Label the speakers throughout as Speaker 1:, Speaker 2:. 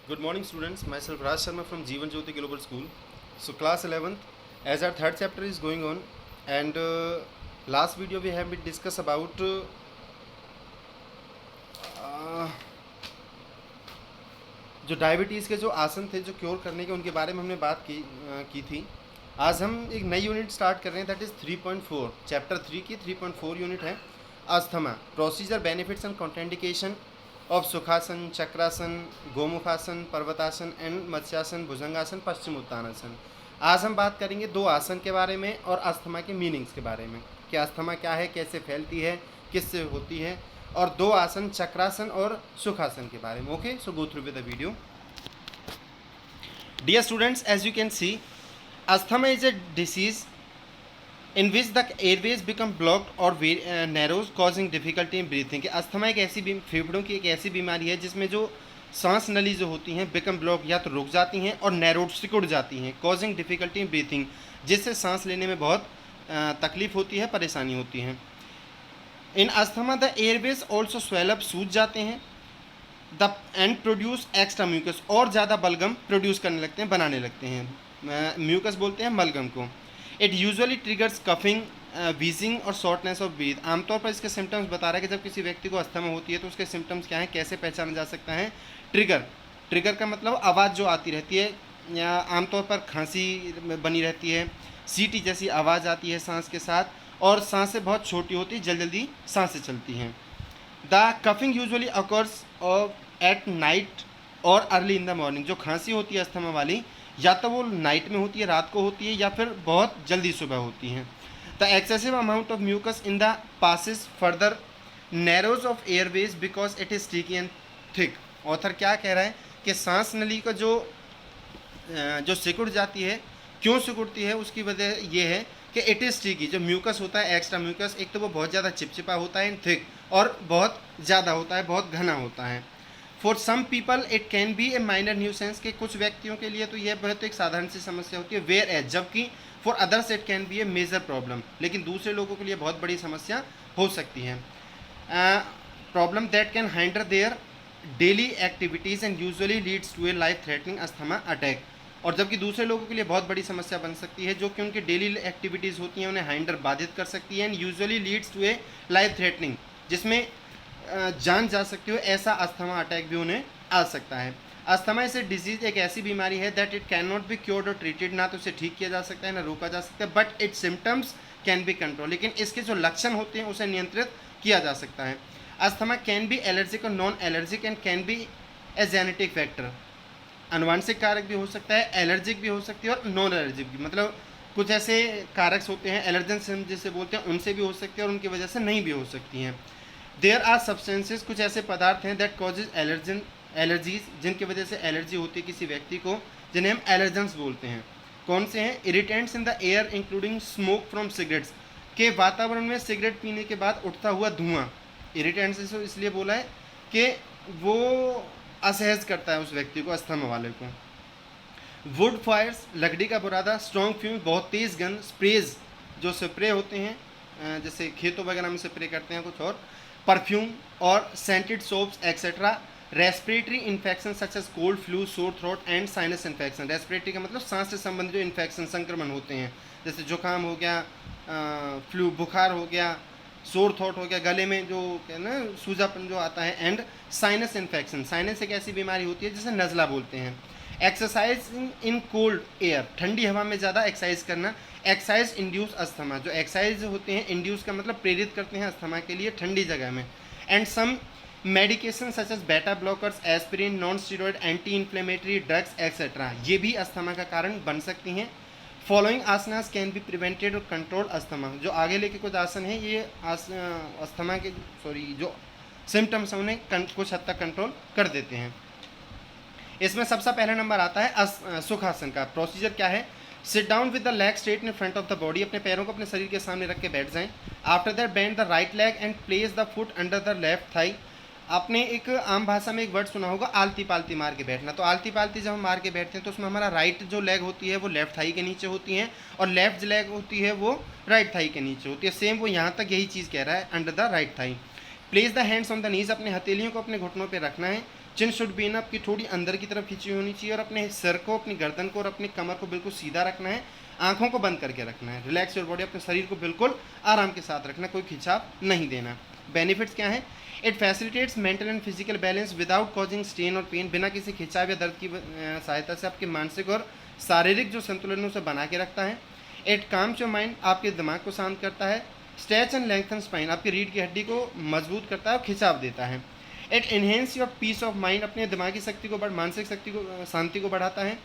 Speaker 1: Good morning, students. Myself Raj Sharma from Jeevan Jyoti Global School. So, class 11th, as our third chapter is going on, and last video we have been discuss about जो diabetes के जो आसन थे जो cure करने के उनके बारे में हमने बात की थी. आज हम एक नई यूनिट स्टार्ट कर रहे हैं, दैट इज़ 3.4. चैप्टर 3 की 3.4 यूनिट है asthma. Procedure, benefits and contraindication of Sukhasana, Chakrasana, Gomukhasana, Parvatasana and Matsyasana, Bhujangasana, Paschim Uttanasana. आज हम बात करेंगे दो आसन के बारे में और अस्थमा के मीनिंग्स के बारे में कि अस्थमा क्या है, कैसे फैलती है, किससे होती है, और दो आसन चक्रासन और सुखासन के बारे में. Okay, so go through with the video. Dear students, as you can see, asthma is a disease in which the airways become blocked or narrows causing difficulty in breathing. कि अस्थमा एक ऐसी फेफड़ों की एक ऐसी बीमारी है जिसमें जो सांस नली जो होती हैं बिकम ब्लॉक या तो रुक जाती हैं और नैरोड सिकुड़ जाती हैं, कॉजिंग डिफिकल्टी इन ब्रीथिंग, जिससे सांस लेने में बहुत तकलीफ होती है, परेशानी होती है. In asthma the airways also swell up, सूज जाते हैं, the and produce extra mucus, और ज़्यादा बलगम प्रोड्यूस करने लगते हैं, बनाने लगते हैं. म्यूकस बोलते हैं मलगम को. It usually triggers coughing, wheezing और शॉर्टनेस ऑफ ब्रीथ. आमतौर पर इसके सिम्टम्स बता रहा है कि जब किसी व्यक्ति को अस्थमा होती है तो उसके सिम्टम्स क्या हैं, कैसे पहचाना जा सकता है. ट्रिगर का मतलब आवाज़ जो आती रहती है, या आमतौर पर खांसी बनी रहती है, सीटी जैसी आवाज़ आती है सांस के साथ, और सांसें बहुत छोटी होती, जल्दी सांसें चलती हैं. The coughing usually occurs at night और अर्ली इन द मॉर्निंग. जो खांसी होती है अस्थमा वाली, या तो वो नाइट में होती है, रात को होती है, या फिर बहुत जल्दी सुबह होती हैं. The excessive amount of mucus in the passes further narrows of airways because it is sticky and thick. Author क्या कह रहा है कि सांस नली का जो सिकुड़ जाती है, क्यों सिकुड़ती है, उसकी वजह ये है कि इट इज़ स्टिकी. जो म्यूकस होता है, एक्स्ट्रा म्यूकस, एक तो वो बहुत ज़्यादा चिपचिपा होता है, एंड थिक, और बहुत ज़्यादा होता है, बहुत घना होता है. For some people it can be a minor nuisance, के कुछ व्यक्तियों के लिए तो यह बहुत एक साधारण सी समस्या होती है, वेयर एज, जबकि for others it can be a major problem, लेकिन दूसरे लोगों के लिए बहुत बड़ी समस्या हो सकती है. Problem that can hinder their daily activities and usually leads to a life threatening asthma attack. और जबकि दूसरे लोगों के लिए बहुत बड़ी समस्या बन सकती है, जो कि उनकी डेली एक्टिविटीज़ होती हैं उन्हें हाइंडर बाधित कर सकती है, and usually leads to a life threatening, जिसमें जान जा सकती हो, ऐसा अस्थमा अटैक भी उन्हें आ सकता है. अस्थमा इस डिजीज़ एक ऐसी बीमारी है that it can not be cured और ट्रीटेड. ना तो उसे ठीक किया जा सकता है, ना रोका जा सकता है, but it symptoms can be control. लेकिन इसके जो लक्षण होते हैं उसे नियंत्रित किया जा सकता है. अस्थमा कैन बी एलर्जिक और non allergic and can be a genetic factor. अनुवांशिक कारक भी हो सकता है, एलर्जिक भी हो सकती है, और नॉन एलर्जिक भी, मतलब कुछ ऐसे कारक होते हैं, एलर्जन जिसे बोलते हैं, उनसे भी हो सकती है और उनकी वजह से नहीं भी हो सकती हैं. देयर आर सब्सटेंसेज, कुछ ऐसे पदार्थ हैं दैट कॉजेज एलर्जीज, जिनकी वजह से एलर्जी होती है किसी व्यक्ति को, जिन्हें हम एलर्जेंस बोलते हैं. कौन से हैं? Irritants in the air including smoke from cigarettes, के वातावरण में सिगरेट पीने के बाद उठता हुआ धुआं. इरिटेंट्स इसलिए बोला है कि वो असहज करता है उस व्यक्ति को, अस्थमा वाले को. वुड फायर्स, लकड़ी का बुरादा. स्ट्रॉन्ग फ्यूम, बहुत तेज़ गंध. स्प्रेज, जो स्प्रे होते हैं जैसे खेतों वगैरह में स्प्रे करते हैं कुछ, और परफ्यूम और scented soaps etcetera. Respiratory infection such as cold, flu, sore throat and sinus infection. Respiratory का मतलब सांस से संबंधित जो इन्फेक्शन, संक्रमण होते हैं, जैसे जुकाम हो गया, फ्लू बुखार हो गया, सोर थ्रोट हो गया, गले में जो क्या ना सूजापन जो आता है, एंड साइनस इन्फेक्शन. साइनस एक ऐसी बीमारी होती है जिसे नज़ला बोलते हैं. एक्सरसाइज इन कोल्ड एयर, ठंडी हवा में ज़्यादा एक्सरसाइज करना. एक्सरसाइज इंड्यूस अस्थमा, जो एक्सरसाइज होते हैं, इंड्यूस का मतलब प्रेरित करते हैं अस्थमा के लिए ठंडी जगह में. And some medication such as beta blockers, aspirin, non steroid anti inflammatory drugs et cetera, ये भी अस्थमा का कारण बन सकती हैं. Following asanas can be prevented और कंट्रोल अस्थमा. जो आगे लेके कुछ आसन हैं, ये अस्थमा के जो सिम्टम्स हैं उन्हें कुछ हद तक कंट्रोल कर देते हैं. इसमें सबसे पहला नंबर आता है सुखासन का. प्रोसीजर क्या है? Sit down with the leg straight in front of the body, अपने पैरों को अपने शरीर के सामने रख के बैठ जाएं. After that bend the right leg and place the foot under the left thigh. आपने एक आम भाषा में एक वर्ड सुना होगा, आलती पालती मार के बैठना. तो आलती पालती जब हम मार के बैठते हैं तो उसमें हमारा राइट जो लेग होती है वो लेफ्ट थाई के नीचे होती है, और लेफ्ट जो लेग होती है वो राइट थाई के नीचे होती है. सेम वो यहाँ तक यही चीज़ कह रहा है, under the right thigh. Place the hands on the knees, अपने हथेलियों को अपने घुटनों पर रखना है. चिन शुड बी इन, आपकी थोड़ी अंदर की तरफ खींची होनी चाहिए और अपने सर को, अपनी गर्दन को और अपनी कमर को बिल्कुल सीधा रखना है, आंखों को बंद करके रखना है। रिलैक्स योर बॉडी, अपने शरीर को बिल्कुल आराम के साथ रखना, कोई खिंचाव नहीं देना। बेनिफिट्स क्या है? It facilitates mental and physical balance without causing strain और पेन, बिना किसी खिंचाव या दर्द की सहायता से आपके मानसिक और शारीरिक जो संतुलन है उसे बना के रखता है। इट काम्स योर माइंड, आपके दिमाग को शांत करता है। स्ट्रेच एंड लेंथन स्पाइन, आपकी रीढ़ की हड्डी को मजबूत करता है और खिंचाव देता है। It enhance your peace of mind, अपने दिमागी शक्ति को मानसिक शक्ति को, शांति को बढ़ाता है।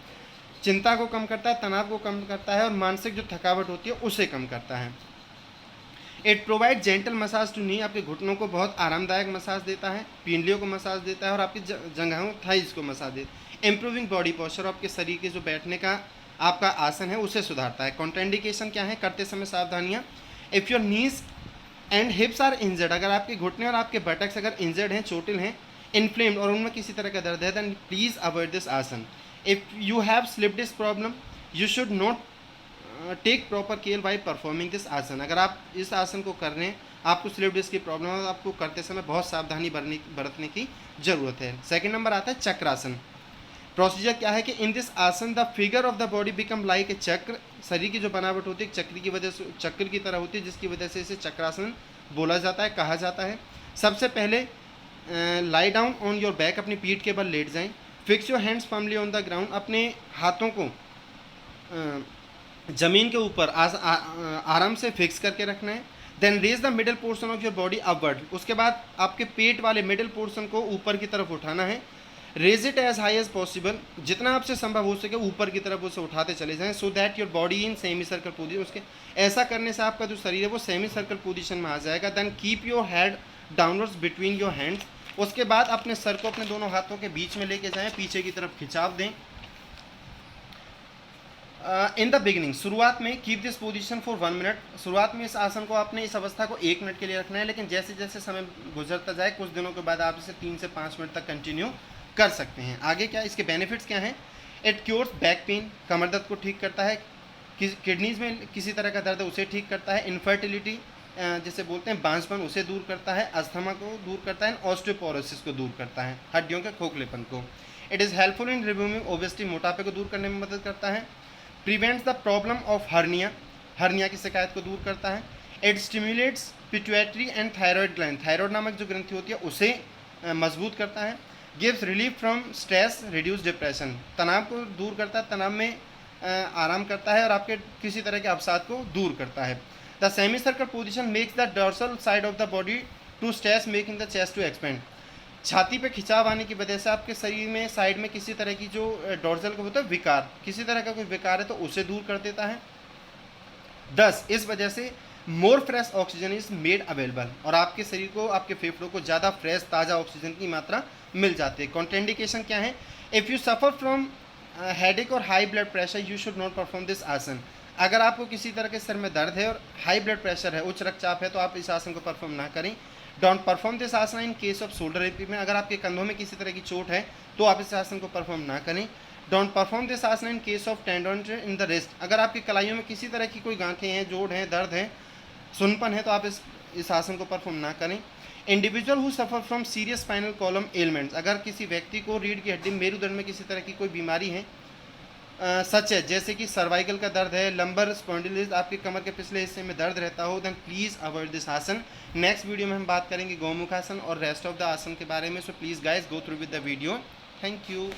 Speaker 1: चिंता को कम करता है, तनाव को कम करता है और मानसिक जो थकावट होती है उसे कम करता है। It provide gentle massage to knee, आपके घुटनों को बहुत आरामदायक मसाज देता है, पिंडलियों को मसाज देता है और आपकी जंघों थाइज को मसाज देता है। इम्प्रूविंग बॉडी पोस्चर, आपके शरीर के जो बैठने का आपका आसन है उसे सुधारता है। कॉन्ट्राइंडिकेशन क्या है? करते समय सावधानियाँ। If your knees and hips are injured, अगर आपके घुटने और आपके बटक्स अगर इंजर्ड हैं, चोटिल हैं, इन्फ्लेम्ड और उनमें किसी तरह का दर्द है, then please avoid this asana. If you have slip disc problem, you should not take proper care by performing this asana. अगर आप इस आसन को कर रहे हैं, आपको स्लिप डिस्क की प्रॉब्लम है, तो आपको करते समय बहुत सावधानी बरतने की ज़रूरत है। सेकेंड नंबर आता है चक्रासन। प्रोसीजर क्या है कि इन दिस आसन the figure of the body become like a चक्र, शरीर की जो बनावट होती है चक्र की वजह से, चक्र की तरह होती है, जिसकी वजह से इसे चक्रासन बोला जाता है, कहा जाता है। सबसे पहले lie down on your back, अपनी पीठ के बल लेट जाएं। Fix your hands firmly on the ground, अपने हाथों को ज़मीन के ऊपर आराम से फिक्स करके रखना है। Then raise the middle portion of your body upward, उसके बाद आपके पेट वाले मिडल पोर्शन को ऊपर की तरफ उठाना है। Raise it as high as possible, जितना आपसे संभव हो सके ऊपर की तरफ उसे उठाते चले जाएं। So that your body in semi circle position, उसके ऐसा करने से आपका जो शरीर है वो सेमी सर्कल पोजिशन में आ जाएगा। Then keep your head downwards between your hands, उसके बाद अपने सर को अपने दोनों हाथों के बीच में लेके जाएं, पीछे की तरफ खिंचाव दें। इन द बिगिनिंग, शुरुआत में keep this position for 1 minute, शुरुआत में इस आसन को आपने इस अवस्था को 1 मिनट के लिए रखना है, लेकिन जैसे जैसे समय गुजरता जाए कुछ दिनों के बाद आप इसे 3 से 5 मिनट तक कंटिन्यू कर सकते हैं। आगे क्या इसके बेनिफिट्स क्या हैं? इट क्योर्स बैक पेन, कमर दर्द को ठीक करता है। किडनीज में किसी तरह का दर्द है उसे ठीक करता है। इनफर्टिलिटी जिसे बोलते हैं बांझपन, उसे दूर करता है। अस्थमा को दूर करता है। ऑस्टियोपोरोसिस को दूर करता है, हड्डियों के खोखलेपन को। It is helpful in removing obesity, मोटापे को दूर करने में मदद करता है। Prevents the problem of hernia, hernia की शिकायत को दूर करता है। It stimulates pituitary and thyroid gland, thyroid नामक जो ग्रंथि होती है उसे मजबूत करता है। Gives relief from stress, reduce depression, तनाव को दूर करता है, तनाव में आराम करता है और आपके किसी तरह के अवसाद को दूर करता है। The semi circle position makes the dorsal side of the body to stress, making the chest to expand, छाती पे खिंचाव आने की वजह से आपके शरीर में साइड में किसी तरह की जो डोर्सल का होता है विकार, किसी तरह का कोई विकार है तो उसे दूर कर देता है। 10 इस वजह से मोर fresh oxygen is made available, और आपके शरीर को, आपके फेफड़ों को ज़्यादा फ्रेश ताज़ा ऑक्सीजन की मात्रा मिल जाती है। कॉन्ट्राइंडिकेशन क्या है? If you suffer from headache और high blood pressure, you should not perform this asana. अगर आपको किसी तरह के सर में दर्द है और हाई ब्लड प्रेशर है, उच्च रक्तचाप है, तो आप इस आसन को परफॉर्म ना करें। डोंट परफॉर्म दिस आसन in case off shoulder replacement, अगर आपके कंधों में किसी तरह की चोट है तो आप इस आसन को परफॉर्म ना करें। डोंट परफॉर्म दिस आसन in case of tendon in the wrist, अगर आपकी कलाइयों में किसी तरह की कोई गांठें हैं, जोड़ हैं, दर्द है, सुनपन है, तो आप इस आसन को परफॉर्म ना करें। Individual who suffer from serious spinal column elements, अगर किसी व्यक्ति को रीढ़ की हड्डी, मेरुदंड में किसी तरह की कोई बीमारी है, सच है जैसे कि सर्वाइकल का दर्द है, लंबर स्पॉन्डिलिस, आपके कमर के पिछले हिस्से में दर्द रहता हो, देन प्लीज़ अवॉइड दिस आसन। नेक्स्ट वीडियो में हम बात करेंगे गौमुखासन और रेस्ट ऑफ द आसन के बारे में। So please guys go through with the video. Thank you.